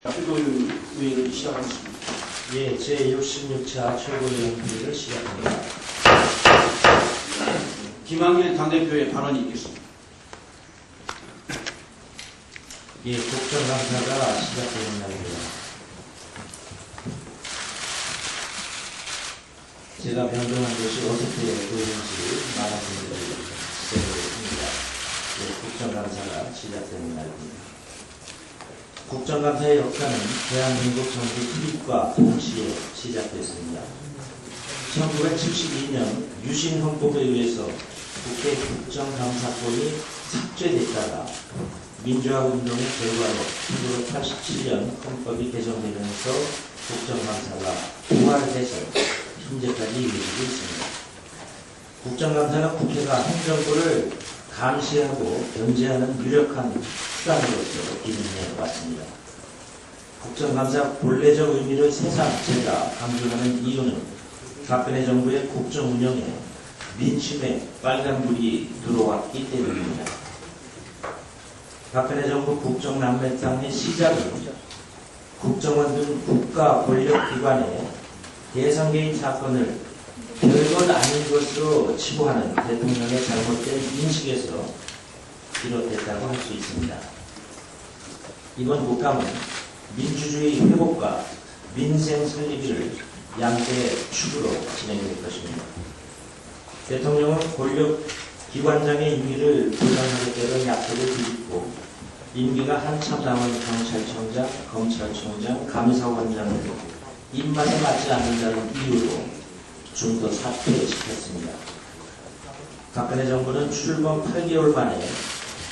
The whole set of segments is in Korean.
최고위원회를 시작하겠습니다. 예, 제66차 최고위원회를 시작합니다. 김한길 당대표의 발언이 있겠습니다. 예, 국정감사가 시작되는 날입니다. 제가 변동한 것이 어떻게 보이는지 많은 분들이 지적을 했습니다. 예, 국정감사가 시작되는 날입니다. 국정감사의 역사는 대한민국 정부 수립과 동시에 시작됐습니다. 1972년 유신헌법에 의해서 국회 국정감사권이 삭제됐다가 민주화운동의 결과로 1987년 헌법이 개정되면서 국정감사가 부활돼서 현재까지 이루어지고 있습니다. 국정감사는 국회가 행정부를 감시하고 견제하는 유력한 수단으로서 기능해 왔습니다. 국정감사 본래적 의미를 새삼 제가 강조하는 이유는 박근혜 정부의 국정 운영에 민심의 빨간불이 들어왔기 때문입니다. 박근혜 정부 국정남매상의 시작은 국정원 등 국가 권력기관의 대선 개입 사건을 별것 아닌 것으로 치부하는 대통령의 잘못된 인식에서 비롯됐다고 할 수 있습니다. 이번 국감은 민주주의 회복과 민생 설립을 양대 축으로 진행될 것입니다. 대통령은 권력기관장의 임기를 보장하겠다는 약속을 드리고 임기가 한참 남은 경찰청장, 검찰총장, 감사원장을 입맛에 맞지 않는다는 이유로 중도 사퇴시켰습니다. 박근혜 정부는 출범 8개월 만에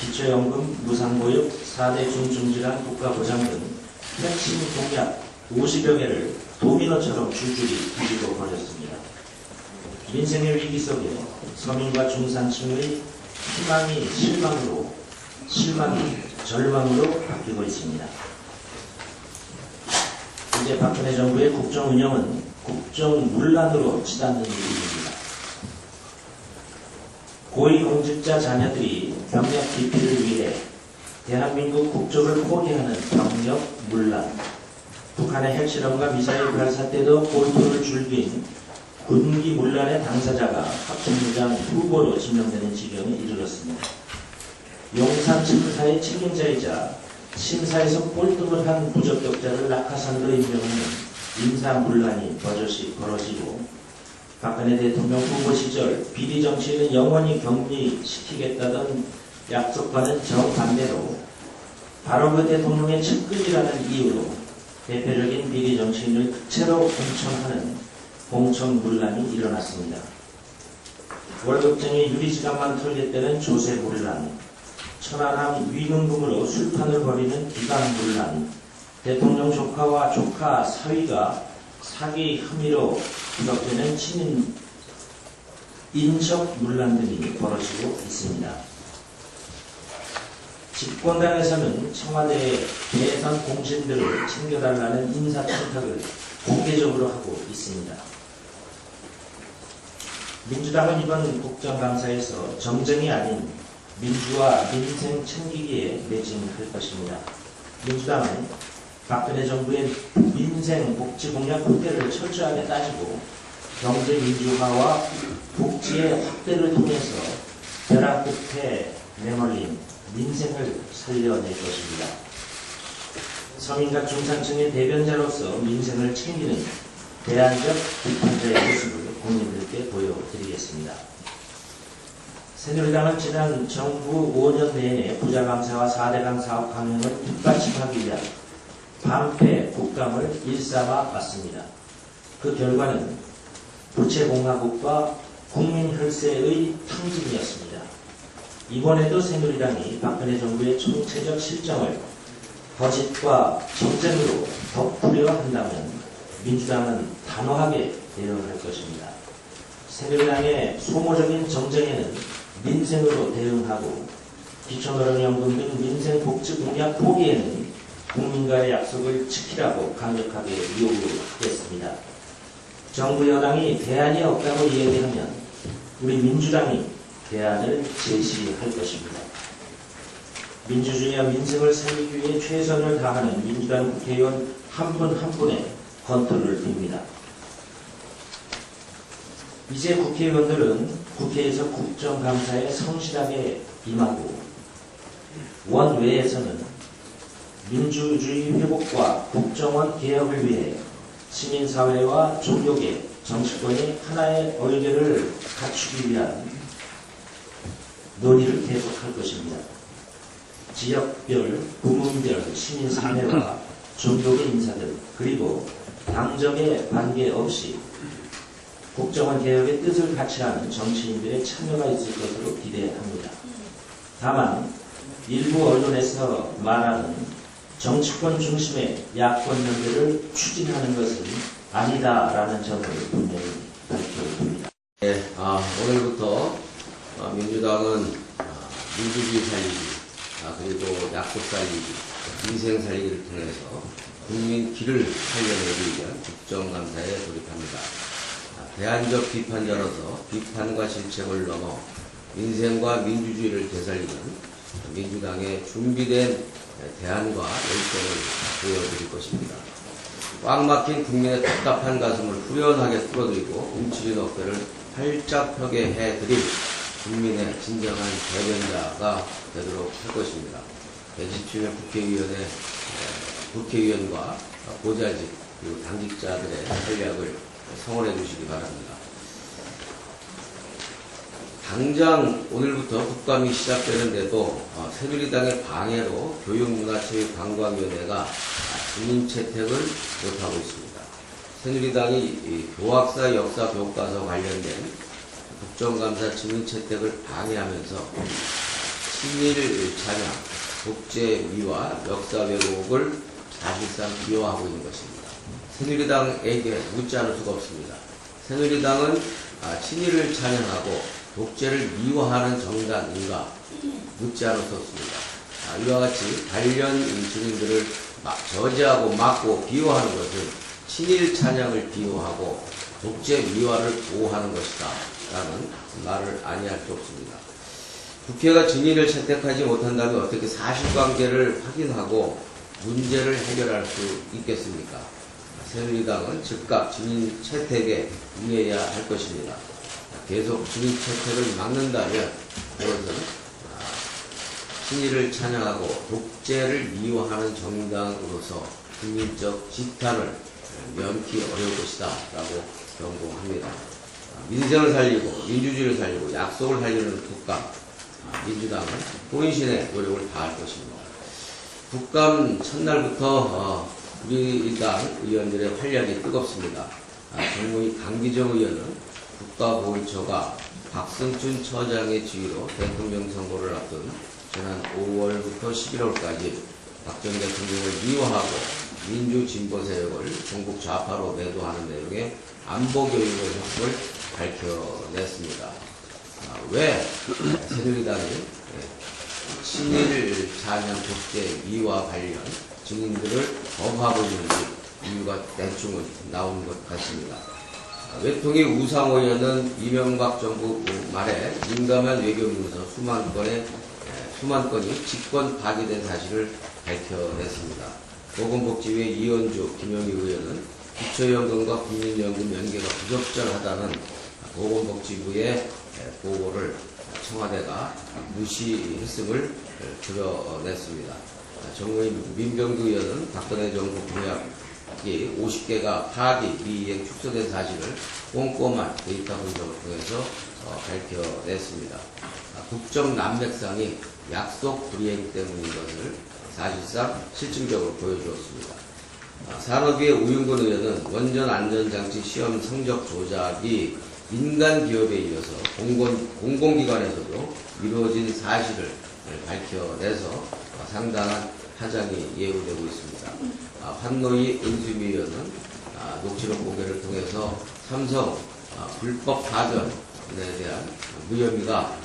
기초연금, 무상보육, 4대 중증질환 국가보장 등 핵심 공약 50여 개를 도미노처럼 줄줄이 뒤집어 버렸습니다. 민생의 위기 속에 서민과 중산층의 희망이 실망이 절망으로 바뀌고 있습니다. 이제 박근혜 정부의 국정 운영은 국정문란으로 치닫는 일입니다. 고위공직자 자녀들이 병력 기피를 위해 대한민국 국적을 포기하는 병력 문란, 북한의 핵실험과 미사일 발사 때도 골프를 즐긴 군기 문란의 당사자가 합참의장 후보로 지명되는 지경에 이르렀습니다. 용산 참사의 책임자이자 심사에서 꼴등을 한 부적격자를 낙하산으로 임명하는 인사문란이 버젓이 벌어지고 박근혜 대통령 후보 시절 비리 정치인은 영원히 격리시키겠다던 약속과는 정반대로 바로 그 대통령의 측근이라는 이유로 대표적인 비리 정치인을 특채로 공천하는 공천문란이 일어났습니다. 월급쟁이 유리지갑만 털겠다는 조세문란, 천안함 위문금으로 술판을 벌이는 기강문란, 대통령 조카와 조카 사위가 사기 혐의로 구속되는 친인 인척 문란 등이 벌어지고 있습니다. 집권당에서는 청와대의 대선 공신들을 챙겨달라는 인사청탁을 공개적으로 하고 있습니다. 민주당은 이번 국정감사에서 정쟁이 아닌 민주와 민생 챙기기에 매진할 것입니다. 민주당은 박근혜 정부의 민생 복지 공약 확대를 철저하게 따지고 경제 민주화와 복지의 확대를 통해서 벼랑 끝에 내몰린 민생을 살려낼 것입니다. 서민과 중산층의 대변자로서 민생을 챙기는 대안적 비판자의 모습을 국민들께 보여드리겠습니다. 새누리당은 지난 정부 5년 내내 부자감사와 4대강 사업 강행을 뒷받침하기 위한 반패 국감을 일삼아 왔습니다. 그 결과는 부채공화국과 국민혈세의 탕진이었습니다. 이번에도 새누리당이 박근혜 정부의 총체적 실정을 거짓과 정쟁으로 덮으려 한다면 민주당은 단호하게 대응할 것입니다. 새누리당의 소모적인 정쟁에는 민생으로 대응하고 기초노령연금 등 민생복지 공약 포기에는 국민과의 약속을 지키라고 강력하게 요구하겠습니다. 정부 여당이 대안이 없다고 이야기하면 우리 민주당이 대안을 제시할 것입니다. 민주주의와 민생을 살리기 위해 최선을 다하는 민주당 국회의원 한 분 한 분의 건투를 빕니다. 이제 국회의원들은 국회에서 국정감사에 성실하게 임하고 원외에서는 민주주의 회복과 국정원 개혁을 위해 시민사회와 종교계, 정치권이 하나의 의견을 갖추기 위한 논의를 계속할 것입니다. 지역별, 부문별 시민사회와 종교계 인사들 그리고 당정에 관계없이 국정원 개혁의 뜻을 같이 하는 정치인들의 참여가 있을 것으로 기대합니다. 다만 일부 언론에서 말하는 정치권 중심의 야권 연대를 추진하는 것은 아니다라는 점을 분명히 밝혀둡니다. 네, 오늘부터 민주당은 민주주의 살리기, 그리고 약속 살리기, 민생 살리기를 통해서 국민 길을 살려내기 위한 국정감사에 돌입합니다. 대안적 비판자로서 비판과 실책을 넘어 민생과 민주주의를 되살리는 민주당의 준비된 대안과 열정을 보여드릴 것입니다. 꽉 막힌 국민의 답답한 가슴을 후련하게 뚫어드리고 움츠린 어깨를 활짝 펴게 해드릴 국민의 진정한 대변자가 되도록 할 것입니다. 117명 국회의원과 보좌직 그리고 당직자들의 활약을 성원해 주시기 바랍니다. 당장 오늘부터 국감이 시작되는데도 새누리당의 방해로 교육문화체육관광위원회가 주민채택을 못하고 있습니다. 새누리당이 교학사 역사 교과서 관련된 국정감사 주민채택을 방해하면서 친일 찬양, 독재위와 역사 왜곡을 사실상 비호하고 있는 것입니다. 새누리당에게 묻지 않을 수가 없습니다. 새누리당은 친일을 찬양하고 독재를 미화하는 정당인가 묻지 않을 수 없습니다. 이와 같이 관련 주민들을 저지하고 막고 비호하는 것은 친일 찬양을 비호하고 독재 미화를 보호하는 것이다 라는 말을 아니할 수 없습니다. 국회가 증인을 채택하지 못한다면 어떻게 사실관계를 확인하고 문제를 해결할 수 있겠습니까? 새누리당은 즉각 증인 채택에 응해야 할 것입니다. 계속 증인 채택을 막는다면 그것은 친일을 찬양하고 독재를 미화하는 정당으로서 국민적 지탄을 면키 어려울 것이다 라고 경고합니다. 민생을 살리고 민주주의를 살리고 약속을 살리는 국감, 민주당은 본신의 노력을 다할 것입니다. 국감 첫날부터 우리 당 의원들의 활약이 뜨겁습니다. 정무위 강기정 의원은 국가보훈처가 박승춘 처장의 지휘로 대통령 선거를 앞둔 지난 5월부터 11월까지 박 전 대통령을 미화하고 민주진보 세력을 전국 좌파로 매도하는 내용의 안보교육의 효과를 밝혀냈습니다. 왜 새누리당이 친일 찬양 독재 미화 관련 증인들을 거부하고 있는지 이유가 대충은 나오는 것 같습니다. 외통위 우상호 의원은 이명박 정부 말에 민감한 외교문서 수만 건이 직권 파기된 사실을 밝혀냈습니다. 보건복지부의 이현주, 김영희 의원은 기초연금과 국민연금 연계가 부적절하다는 보건복지부의 보고를 청와대가 무시했음을 드러냈습니다. 정무위 민병두 의원은 박근혜 정부 공약이 50개가 파기, 미이행, 축소된 사실을 꼼꼼한 데이터 분석을 통해서 밝혀냈습니다. 국정 난맥상이 약속 불이행 때문인 것을 사실상 실증적으로 보여주었습니다. 산업위의 우윤근 의원은 원전 안전장치 시험 성적 조작이 민간 기업에 이어서 공공기관에서도 이루어진 사실을 밝혀내서 상당한 파장이 예고되고 있습니다. 환노위 은수미 의원은 녹취록 공개를 통해서 삼성 불법 파전에 대한 무혐의가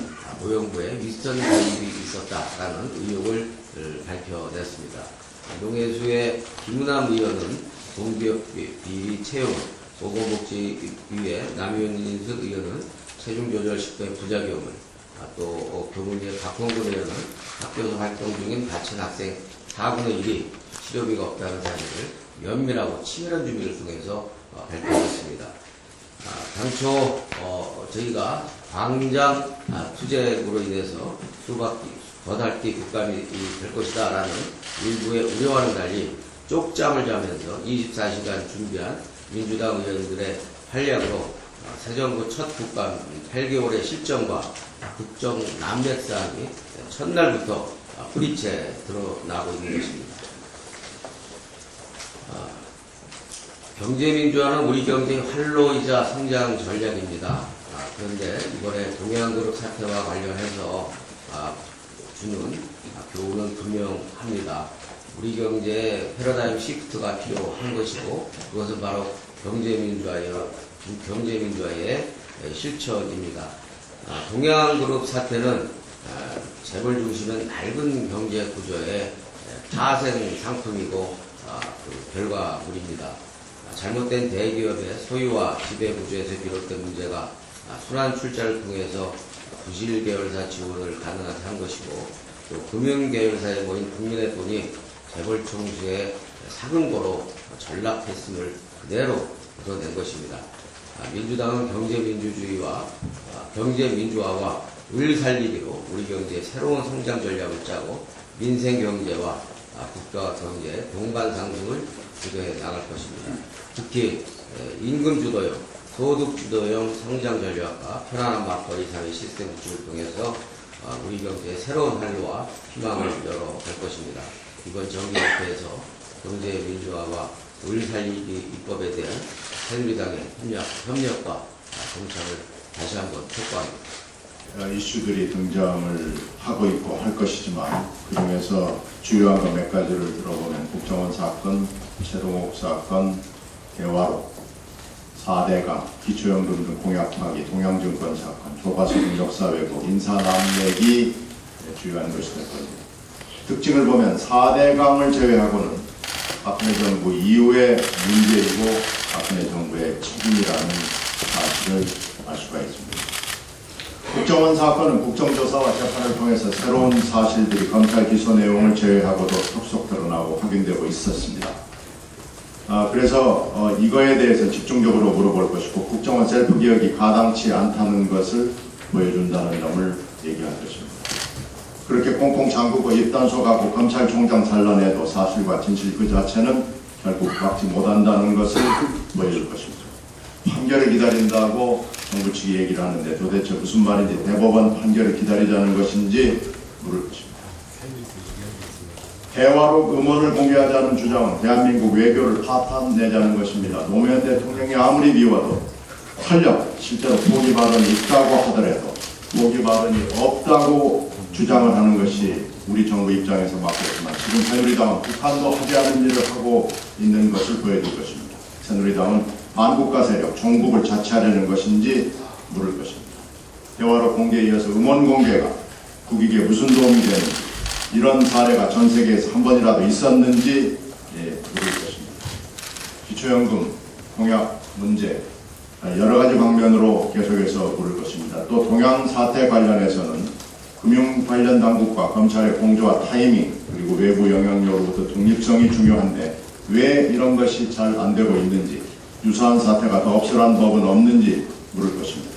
고용부에 윗선 개입이 있었다라는 의혹을 밝혀냈습니다. 농해수의 김은남 의원은 공기업 비위 채용, 보건복지위의 남윤인숙 의원은 체중조절 식품의 부작용을, 또 교문위의 박홍근 의원은 학교에서 활동 중인 다친 학생 4분의 1이 치료비가 없다는 사실을 면밀하고 치밀한 준비를 통해서 발표했습니다. 당초 저희가 광장 투쟁으로 인해서 거달기 국감이 될 것이다 라는 일부의 우려와는 달리 쪽잠을 자면서 24시간 준비한 민주당 의원들의 활약으로 새 정부 첫 국감 8개월의 실정과 국정 난맥사항이 첫날부터 뿌리째 드러나고 있는 것입니다. 경제민주화는 우리 경제의 활로이자 성장 전략입니다. 그런데 이번에 동양그룹 사태와 관련해서 주는 교훈은 분명합니다. 우리 경제의 패러다임 시프트가 필요한 것이고 그것은 바로 경제민주화의 실천입니다. 동양그룹 사태는 재벌 중심은 낡은 경제 구조의 파생 상품이고 결과물입니다. 잘못된 대기업의 소유와 지배 구조에서 비롯된 문제가 순환 출자를 통해서 부실 계열사 지원을 가능하게 한 것이고 또 금융 계열사에 모인 국민의 돈이 재벌 총수의 사금고로 전락했음을 그대로 드러낸 것입니다. 민주당은 경제민주화와 을 살리기로 우리 경제의 새로운 성장 전략을 짜고 민생 경제와 국가 경제의 동반 상승을 주도해 나갈 것입니다. 특히 임금 주도형, 소득 주도형 성장 전략과 편안한 맞벌이 사회 시스템 구축을 통해서 우리 경제의 새로운 활로와 희망을 열어갈 것입니다. 이번 정기협회에서 경제민주화와 을 살리기 입법에 대한 새누리당의 협력과 동참을 다시 한번 촉구합니다. 이슈들이 등장을 하고 있고 할 것이지만 그중에서 주요한 것 몇 가지를 들어보면 국정원 사건, 최동욱 사건, 대화로, 4대강, 기초연금 등 공약 파기, 동양증권 사건, 교과서 역사 왜곡, 인사남맥이 주요한 것이 될 겁니다. 특징을 보면 4대강을 제외하고는 박근혜 정부 이후의 문제이고 박근혜 정부의 책임이라는 사실을 알 수가 있습니다. 국정원 사건은 국정조사와 재판을 통해서 새로운 사실들이 검찰 기소 내용을 제외하고도 속속 드러나고 확인되고 있었습니다. 그래서 이거에 대해서 집중적으로 물어볼 것이고 국정원 셀프 기억이 가당치 않다는 것을 보여준다는 점을 얘기할 것입니다. 그렇게 꽁꽁 잠그고 입단속하고 검찰총장 잘라내도 사실과 진실 그 자체는 결국 막지 못한다는 것을 보여줄 것입니다. 판결을 기다린다고 정부 측이 얘기를 하는데 도대체 무슨 말인지 대법원 판결을 기다리자는 것인지 물을 것입니다. 대화로 음원을 공개하자는 주장은 대한민국 외교를 파탄내자는 것입니다. 노무현 대통령이 아무리 미워도 권력, 실제로 포기 발언이 있다고 하더라도 포기 발언이 없다고 주장을 하는 것이 우리 정부 입장에서 맞겠지만 지금 새누리당은 북한도 하지 않은 일을 하고 있는 것을 보여줄 것입니다. 새누리당은 반국가 세력, 종북을 자체하려는 것인지 물을 것입니다. 대화로 공개에 이어서 음원 공개가 국익에 무슨 도움이 되는지 이런 사례가 전 세계에서 한 번이라도 있었는지 물을 것입니다. 기초연금 공약 문제 여러 가지 방면으로 계속해서 물을 것입니다. 또 동양 사태 관련해서는 금융 관련 당국과 검찰의 공조와 타이밍 그리고 외부 영향력으로부터 독립성이 중요한데 왜 이런 것이 잘 안 되고 있는지 유사한 사태가 더 없으란 법은 없는지 물을 것입니다.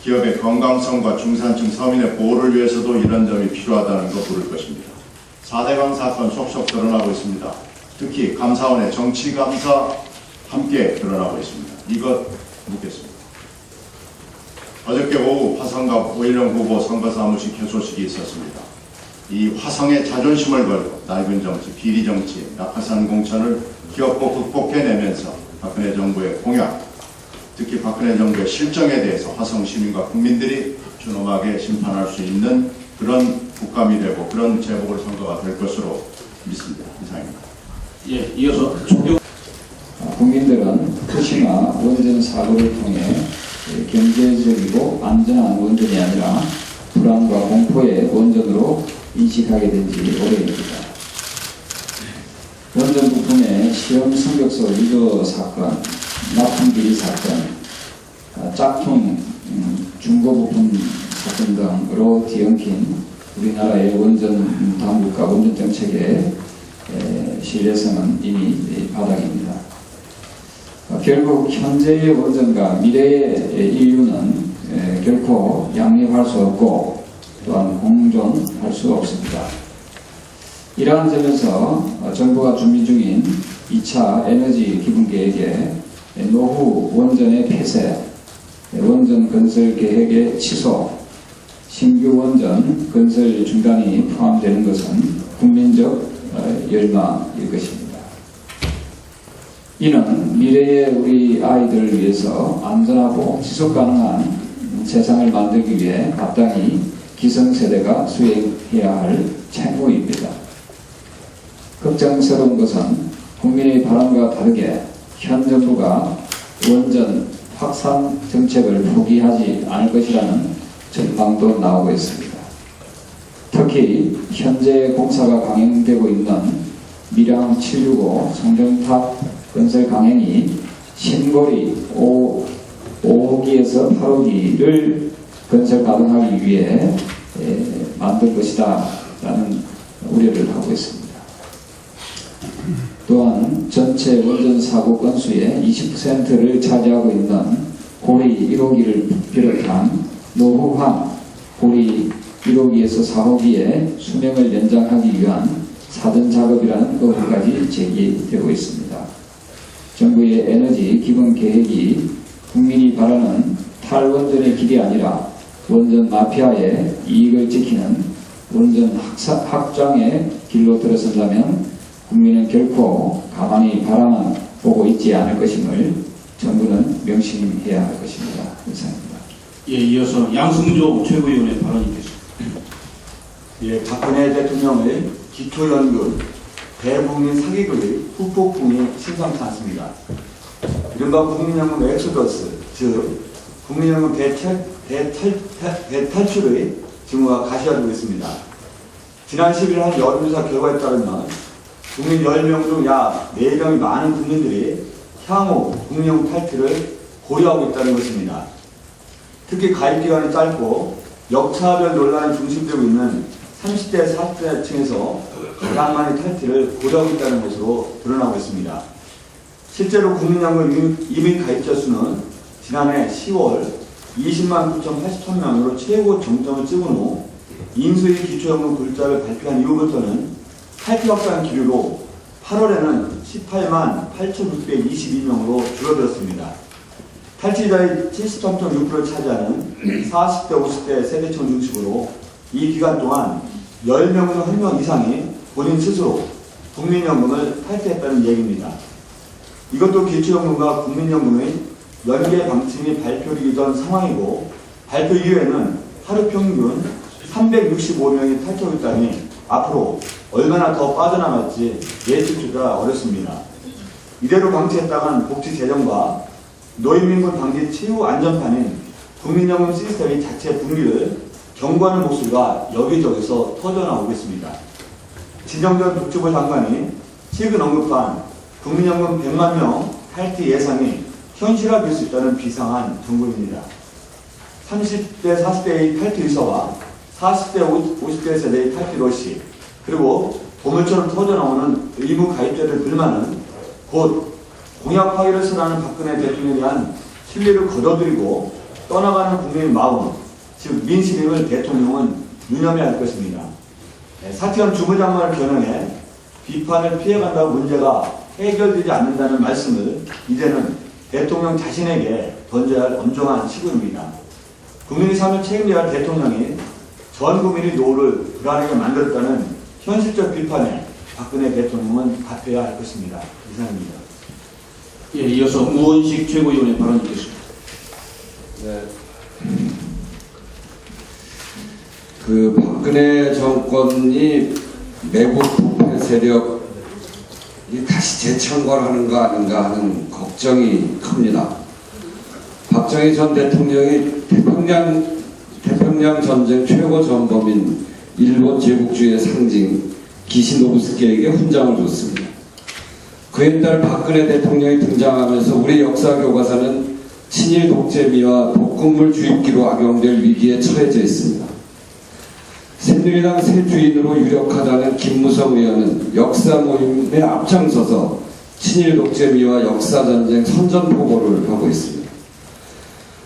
기업의 건강성과 중산층 서민의 보호를 위해서도 이런 점이 필요하다는 거 물을 것입니다. 4대강 사건 속속 드러나고 있습니다. 특히 감사원의 정치감사 함께 드러나고 있습니다. 이것 묻겠습니다. 어저께 오후 화성과 오일영 후보 선거사무실 개소식이 있었습니다. 이 화성의 자존심을 걸고 낡은 정치, 비리 정치, 낙하산 공천을 기업고 극복해내면서 박근혜 정부의 공약, 특히 박근혜 정부의 실정에 대해서 화성 시민과 국민들이 준엄하게 심판할 수 있는 그런 국감이 되고 그런 재보궐선거가 될 것으로 믿습니다. 이상입니다. 예, 이어서 총경 국민들은 후쿠시마 원전 사고를 통해 경제적이고 안전한 원전이 아니라 불안과 공포의 원전으로 인식하게 된 지 오래입니다. 원전 부품의 시험 성격서 위조 사건, 납품 비리 사건, 짝퉁 중고 부품 사건 등으로 뒤엉킨 우리나라의 원전 당국과 원전 정책의 신뢰성은 이미 바닥입니다. 결국 현재의 원전과 미래의 인류는 결코 양립할 수 없고 또한 공존할 수 없습니다. 이러한 점에서 정부가 준비 중인 2차 에너지 기본계획에 노후 원전의 폐쇄, 원전 건설 계획의 취소, 신규 원전 건설 중단이 포함되는 것은 국민적 열망일 것입니다. 이는 미래의 우리 아이들을 위해서 안전하고 지속 가능한 세상을 만들기 위해 마땅히 기성세대가 수행해야 할 책무입니다. 걱정스러운 것은 국민의 바람과 다르게 현 정부가 원전 확산 정책을 포기하지 않을 것이라는 전망도 나오고 있습니다. 특히 현재 공사가 강행되고 있는 밀양 765 송정탑 건설 강행이 신고리 5호기에서 8호기를 건설 가동하기 위해 만든 것이다 라는 우려를 하고 있습니다. 또한 전체 원전 사고 건수의 20%를 차지하고 있는 고리 1호기를 비롯한 노후한 고리 1호기에서 4호기의 수명을 연장하기 위한 사전 작업이라는 의혹까지 제기되고 있습니다. 정부의 에너지 기본 계획이 국민이 바라는 탈원전의 길이 아니라 원전 마피아의 이익을 지키는 원전 확장의 길로 들어선다면 국민은 결코 가만히 바라만 보고 있지 않을 것임을 정부는 명심해야 할 것입니다. 이상입니다. 예, 이어서 양승조 최고위원의 발언이 있겠습니다. 예, 박근혜 대통령의 기초연금, 대국민 사기극의 후폭풍이 심상치 않습니다. 이른바 국민연금 엑소더스, 즉 국민연금 대탈출의 징후가 가시화되고 있습니다. 지난 10일 한 여론조사 결과에 따르면 국민 10명 중 약 4명이 많은 국민들이 향후 국민연금 탈퇴를 고려하고 있다는 것입니다. 특히 가입기간이 짧고 역차별 논란이 중심되고 있는 30대, 40대층에서 가장 많이 탈퇴를 고려하고 있다는 것으로 드러나고 있습니다. 실제로 국민연금 이민 가입자 수는 지난해 10월 20만 9,083명으로 최고 정점을 찍은 후 인수위 기초연금 글자를 발표한 이후부터는 탈퇴 확산 기류로 8월에는 18만 8,622명으로 줄어들었습니다. 탈취자의 73.6%를 차지하는 40대, 50대 세대층 중심으로 이 기간 동안 10명 중 1명 이상이 본인 스스로 국민연금을 탈퇴했다는 얘기입니다. 이것도 기초연금과 국민연금의 연계 방침이 발표되기 전 상황이고 발표 이후에는 하루 평균 365명이 탈퇴하고 있다니 앞으로 얼마나 더 빠져나갈지 예측조차 어렵습니다. 이대로 방치했다간 복지 재정과 노인민군 방지 최후 안전판인 국민연금 시스템의 자체 분리를 경고하는 목소리가 여기저기서 터져나오겠습니다. 진정전 복지부 장관이 최근 언급한 국민연금 100만 명 탈퇴 예상이 현실화될 수 있다는 비상한 정보입니다. 30대, 40대의 탈퇴 의사와 40대, 50대 세대의 탈퇴 러시, 그리고 보물처럼 터져나오는 의무 가입자들 불만은 곧 공약 파기를 선언하는 박근혜 대통령에 대한 신뢰를 거둬들이고 떠나가는 국민의 마음, 즉 민심임을 대통령은 유념해야 할 것입니다. 사퇴한 주무장관을 겨냥해 비판을 피해간다고 문제가 해결되지 않는다는 말씀을 이제는 대통령 자신에게 던져야 할 엄정한 시국입니다. 국민의 삶을 책임져야 할 대통령이 전 국민의 노후를 불안하게 만들었다는 현실적 비판에 박근혜 대통령은 답해야 할 것입니다. 이상입니다. 예, 이어서 우원식 최고위원의 발언이 있겠습니다. 네. 그 박근혜 정권이 내부 부패 세력이 다시 재창궐하는 거 아닌가 하는 걱정이 큽니다. 박정희 전 대통령이 태평양 전쟁 최고 전범인 일본 제국주의의 상징 기시노부스키에게 훈장을 줬습니다. 그에 따라 박근혜 대통령이 등장하면서 우리 역사 교과서는 친일 독재미와 독극물 주입기로 악용될 위기에 처해져 있습니다. 새누리당 새 주인으로 유력하다는 김무성 의원은 역사 모임에 앞장서서 친일 독재미와 역사전쟁 선전포고를 하고 있습니다.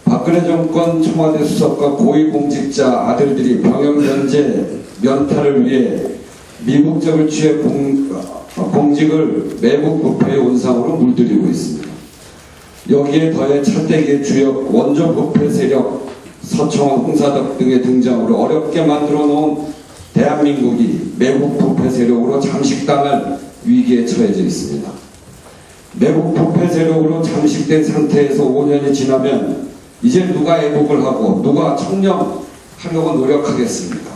박근혜 정권 청와대 수석과 고위공직자 아들들이 병역 면제 면탈을 위해 미국적을 취해 공직을 매국 부패의 온상으로 물들이고 있습니다. 여기에 더해 차떼기의 주역 원조 부패 세력 서청원, 홍사덕 등의 등장으로 어렵게 만들어 놓은 대한민국이 매국 부패 세력으로 잠식당할 위기에 처해져 있습니다. 매국 부패 세력으로 잠식된 상태에서 5년이 지나면 이제 누가 애국을 하고 누가 청렴하려고 노력하겠습니까?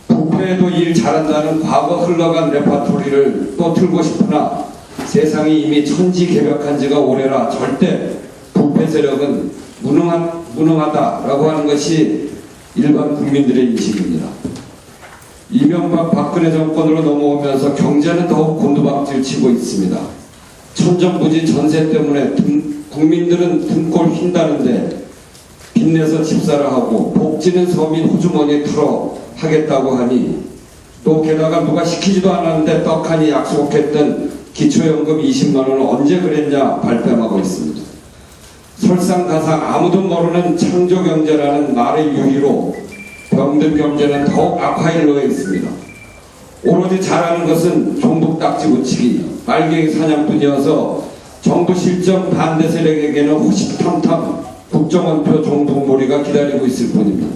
부패에도 일 잘한다는 과거 흘러간 레파토리를 또 틀고 싶으나 세상이 이미 천지개벽한 지가 오래라 절대 부패 세력은 무능하다라고 하는 것이 일반 국민들의 인식입니다. 이명박 박근혜 정권으로 넘어오면서 경제는 더욱 곤두박질 치고 있습니다. 천정부지 전세 때문에 국민들은 등골 휜다는데 빚내서 집사를 하고 복지는 서민 호주머니에 털어 하겠다고 하니 또 게다가 누가 시키지도 않았는데 떡하니 약속했던 기초연금 20만원은 언제 그랬냐 발뺌하고 있습니다. 설상가상 아무도 모르는 창조경제라는 말의 유희로 병든 경제는 더욱 악화일로에 있습니다. 오로지 잘하는 것은 종북 딱지 붙이기, 빨갱이 사냥뿐이어서 정부 실정 반대 세력에게는 호시탐탐 국정원표 종북몰이가 기다리고 있을 뿐입니다.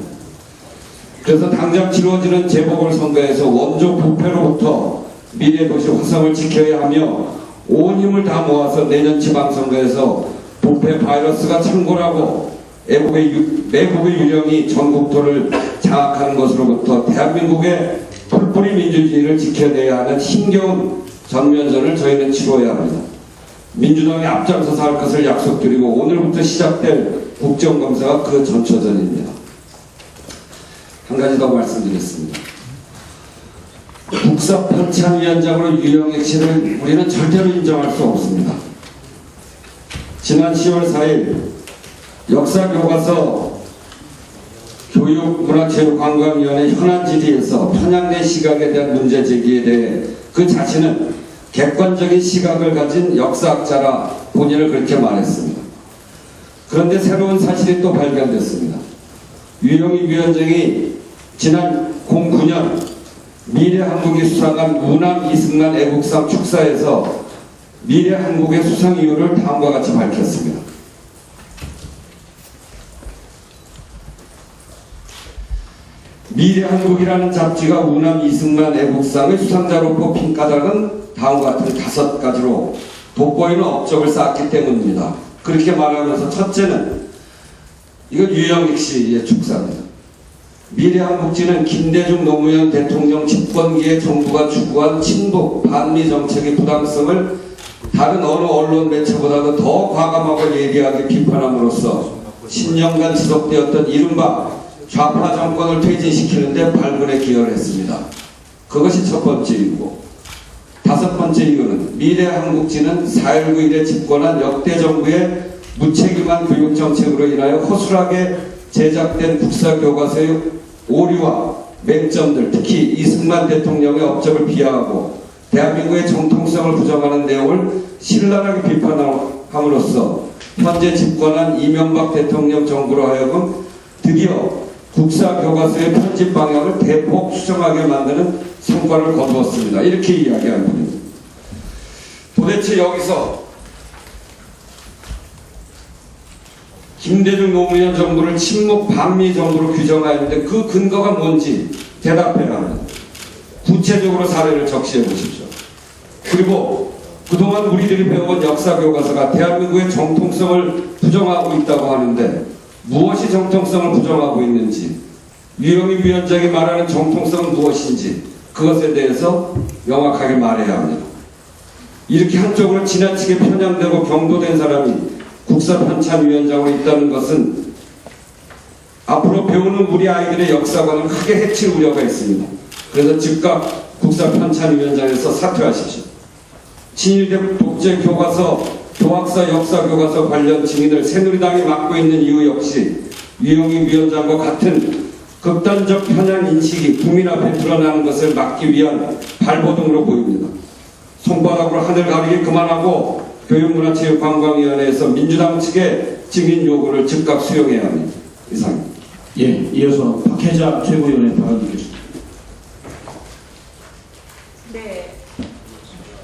그래서 당장 치러지는 재보궐선거에서 원조 부패로부터 미래도시 화성을 지켜야 하며 온 힘을 다 모아서 내년 지방선거에서 부패 바이러스가 창궐하고 내국의 유령이 전국토를 장악하는 것으로부터 대한민국의 뿔뿔이 민주주의를 지켜내야 하는 힘겨운 전면전을 저희는 치러야 합니다. 민주당이 앞장서서 할 것을 약속드리고 오늘부터 시작될 국정감사가 그 전초전입니다. 한 가지 더 말씀드리겠습니다. 국사편찬위원장으로 유영익 씨를 우리는 절대로 인정할 수 없습니다. 지난 10월 4일 역사교과서 교육문화체육관광위원회 현안질의에서 편향된 시각에 대한 문제 제기에 대해 그 자신은 객관적인 시각을 가진 역사학자라 본인을 그렇게 말했습니다. 그런데 새로운 사실이 또 발견됐습니다. 유영익 위원장이 지난 09년 미래한국이 수상한 우남 이승만 애국상 축사에서 미래한국의 수상 이유를 다음과 같이 밝혔습니다. 미래한국이라는 잡지가 우남 이승만 애국상의 수상자로 뽑힌 까닭은 다음과 같은 5가지로 돋보이는 업적을 쌓았기 때문입니다. 그렇게 말하면서 첫째는 이건 유영익 씨의 축사입니다. 미래한국지는 김대중 노무현 대통령 집권기에 정부가 추구한 친북 반미 정책의 부당성을 다른 어느 언론 매체보다도 더 과감하고 예리하게 비판함으로써 10년간 지속되었던 이른바 좌파 정권을 퇴진시키는데 발굴에 기여를 했습니다. 그것이 첫 번째 이유고, 5번째 이유는 미래한국지는 4.19 이래 집권한 역대 정부의 무책임한 교육정책으로 인하여 허술하게 제작된 국사교과서의 오류와 맹점들, 특히 이승만 대통령의 업적을 비하하고 대한민국의 정통성을 부정하는 내용을 신랄하게 비판함으로써 현재 집권한 이명박 대통령 정부로 하여금 드디어 국사교과서의 편집 방향을 대폭 수정하게 만드는 성과를 거두었습니다. 이렇게 이야기한 분입니다. 도대체 여기서 김대중 노무현 정부를 친북 반미 정부로 규정하였는데 그 근거가 뭔지 대답해야 합니다. 구체적으로 사례를 적시해 보십시오. 그리고 그동안 우리들이 배워온 역사교과서가 대한민국의 정통성을 부정하고 있다고 하는데 무엇이 정통성을 부정하고 있는지, 유영익 위원장이 말하는 정통성은 무엇인지 그것에 대해서 명확하게 말해야 합니다. 이렇게 한쪽으로 지나치게 편향되고 경도된 사람이 국사편찬위원장으로 있다는 것은 앞으로 배우는 우리 아이들의 역사관을 크게 해칠 우려가 있습니다. 그래서 즉각 국사편찬위원장에서 사퇴하십시오. 친일 독재 교과서 조학사 역사교과서 관련 증인을 새누리당이 맡고 있는 이유 역시 유영희 위원장과 같은 극단적 편향 인식이 국민 앞에 드러나는 것을 막기 위한 발버둥으로 보입니다. 손바닥으로 하늘 가리기 그만하고 교육문화체육관광위원회에서 민주당 측의 증인 요구를 즉각 수용해야 합니다. 이상입니다. 예, 이어서 박혜자 최고위원의 발언 듣겠습니다. 네,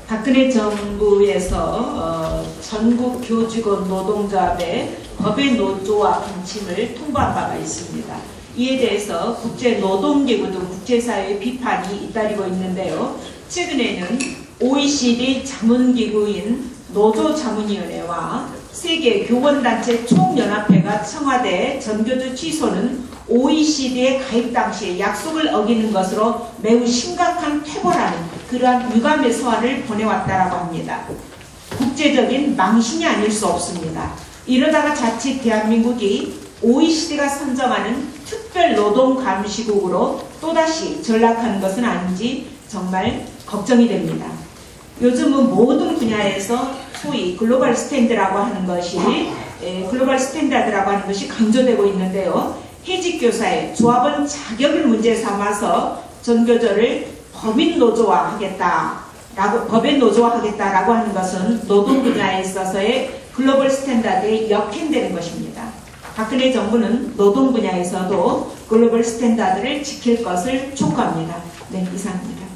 박근혜 정부에서 전국 교직원 노동조합의 법의 노조와 분침을 통보한 바가 있습니다. 이에 대해서 국제노동기구 등 국제사회의 비판이 잇따르고 있는데요. 최근에는 OECD 자문기구인 노조자문위원회와 세계교원단체 총연합회가 청와대 전교조 취소는 OECD에 가입 당시에 약속을 어기는 것으로 매우 심각한 퇴보라는 그러한 유감의 서한을 보내왔다라고 합니다. 국제적인 망신이 아닐 수 없습니다. 이러다가 자칫 대한민국이 OECD가 선정하는 특별 노동감시국으로 또다시 전락하는 것은 아닌지 정말 걱정이 됩니다. 요즘은 모든 분야에서 소위 글로벌 스탠드라고 하는 것이 글로벌 스탠다드라고 하는 것이 강조되고 있는데요. 해직교사의 조합원 자격을 문제 삼아서 전교조를 법인 노조화하겠다라고 하는 것은 노동 분야에 있어서의 글로벌 스탠다드에 역행되는 것입니다. 박근혜 정부는 노동 분야에서도 글로벌 스탠다드를 지킬 것을 촉구합니다. 네, 이상입니다.